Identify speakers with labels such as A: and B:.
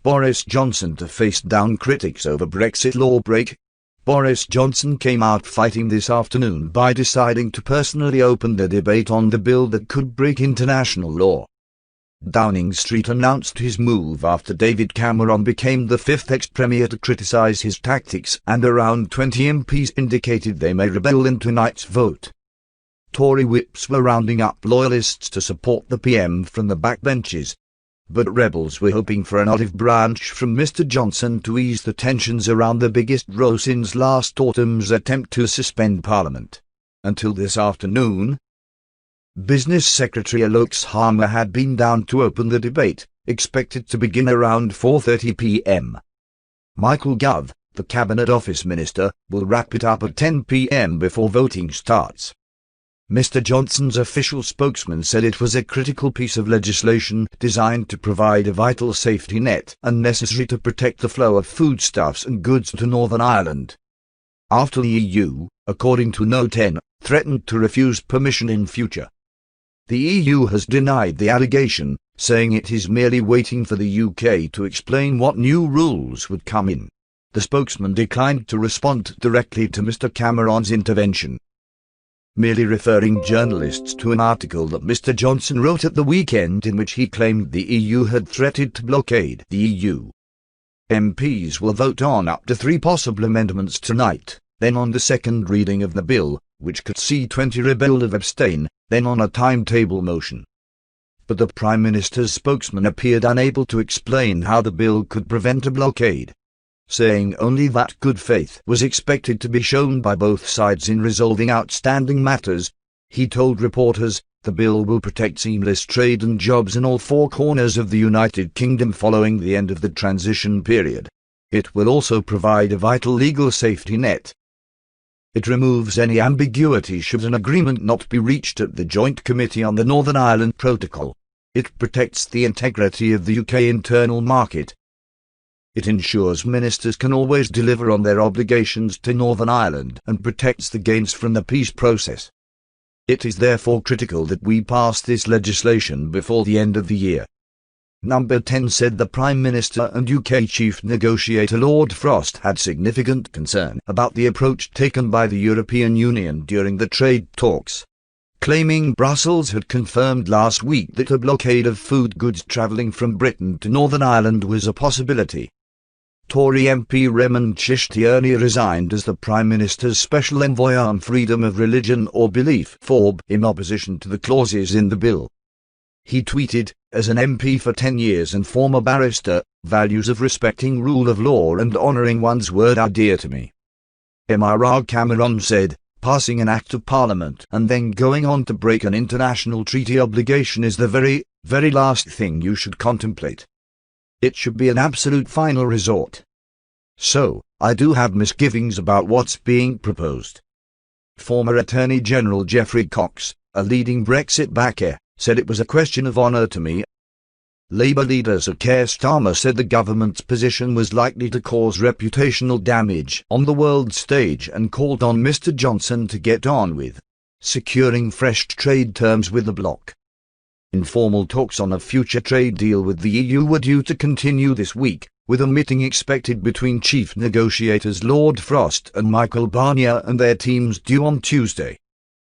A: Boris Johnson to face down critics over Brexit lawbreak. Boris Johnson came out fighting this afternoon by deciding to personally open the debate on the bill that could break international law. Downing Street announced his move after David Cameron became the fifth ex-premier to criticise his tactics, and around 20 MPs indicated they may rebel in tonight's vote. Tory whips were rounding up loyalists to support the PM from the backbenches, but rebels were hoping for an olive branch from Mr Johnson to ease the tensions around the biggest row since last autumn's attempt to suspend Parliament. Until this afternoon, Business Secretary Alok Sharma had been down to open the debate, expected to begin around 4:30 p.m. Michael Gove, the Cabinet Office Minister, will wrap it up at 10 p.m. before voting starts. Mr Johnson's official spokesman said it was a critical piece of legislation designed to provide a vital safety net and necessary to protect the flow of foodstuffs and goods to Northern Ireland. After the EU, according to Note 10, threatened to refuse permission in future. The EU has denied the allegation, saying it is merely waiting for the UK to explain what new rules would come in. The spokesman declined to respond directly to Mr Cameron's intervention, merely referring journalists to an article that Mr Johnson wrote at the weekend in which he claimed the EU had threatened to blockade the EU. MPs will vote on up to 3 possible amendments tonight, then on the second reading of the bill, which could see 20 rebel or abstain, then on a timetable motion. But the Prime Minister's spokesman appeared unable to explain how the bill could prevent a blockade, saying only that good faith was expected to be shown by both sides in resolving outstanding matters. He told reporters, the bill will protect seamless trade and jobs in all 4 corners of the United Kingdom following the end of the transition period. It will also provide a vital legal safety net. It removes any ambiguity should an agreement not be reached at the Joint Committee on the Northern Ireland Protocol. It protects the integrity of the UK internal market. It ensures ministers can always deliver on their obligations to Northern Ireland and protects the gains from the peace process. It is therefore critical that we pass this legislation before the end of the year. Number 10 said the Prime Minister and UK Chief Negotiator Lord Frost had significant concern about the approach taken by the European Union during the trade talks, claiming Brussels had confirmed last week that a blockade of food goods travelling from Britain to Northern Ireland was a possibility. Tory MP Raymond Chishtiani resigned as the Prime Minister's Special Envoy on Freedom of Religion or Belief (FORB) in opposition to the clauses in the bill. He tweeted, as an MP for 10 years and former barrister, values of respecting rule of law and honouring one's word are dear to me. Mr Cameron said, passing an Act of Parliament and then going on to break an international treaty obligation is the very, very last thing you should contemplate. It should be an absolute final resort. So, I do have misgivings about what's being proposed. Former Attorney General Geoffrey Cox, a leading Brexit backer, said it was a question of honour to me. Labour leader Sir Keir Starmer said the government's position was likely to cause reputational damage on the world stage and called on Mr Johnson to get on with securing fresh trade terms with the bloc. Informal talks on a future trade deal with the EU were due to continue this week, with a meeting expected between chief negotiators Lord Frost and Michael Barnier and their teams due on Tuesday.